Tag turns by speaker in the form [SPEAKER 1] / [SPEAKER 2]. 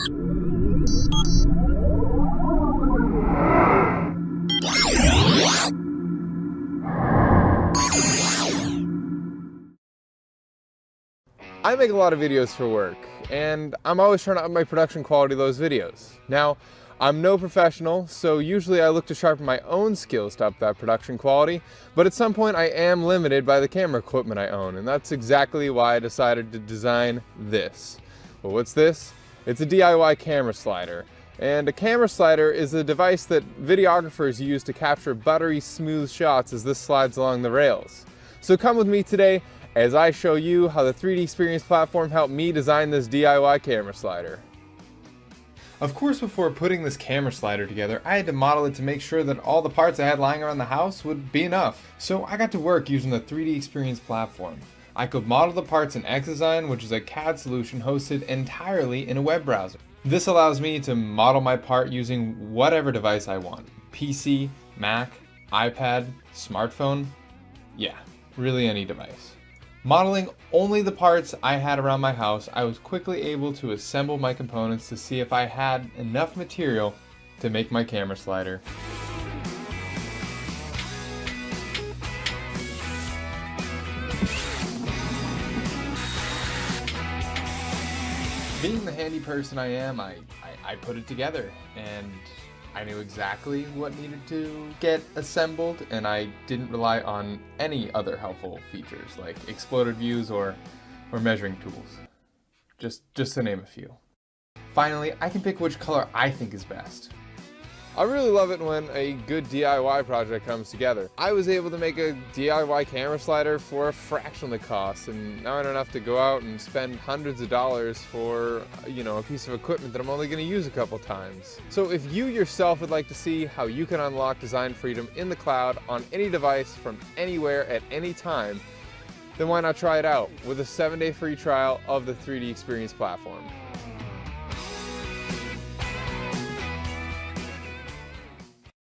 [SPEAKER 1] I make a lot of videos for work, and I'm always trying to up my production quality of those videos. Now, I'm no professional, so usually I look to sharpen my own skills to up that production quality, but at some point I am limited by the camera equipment I own, and that's exactly why I decided to design this. Well, what's this? It's a DIY camera slider. And a camera slider is a device that videographers use to capture buttery smooth shots as this slides along the rails. So come with me today as I show you how the 3DEXPERIENCE platform helped me design this DIY camera slider. Of course, before putting this camera slider together, I had to model it to make sure that all the parts I had lying around the house would be enough. So I got to work using the 3DEXPERIENCE platform. I could model the parts in XDesign, which is a CAD solution hosted entirely in a web browser. This allows me to model my part using whatever device I want. PC, Mac, iPad, smartphone, yeah, really any device. Modeling only the parts I had around my house, I was quickly able to assemble my components to see if I had enough material to make my camera slider. Being the handy person I am, I put it together, and I knew exactly what needed to get assembled, and I didn't rely on any other helpful features like exploded views or measuring tools. Just to name a few. Finally, I can pick which color I think is best. I really love it when a good DIY project comes together. I was able to make a DIY camera slider for a fraction of the cost, and now I don't have to go out and spend hundreds of dollars for, a piece of equipment that I'm only going to use a couple times. So if you yourself would like to see how you can unlock design freedom in the cloud on any device from anywhere at any time, then why not try it out with a 7-day free trial of the 3DEXPERIENCE platform.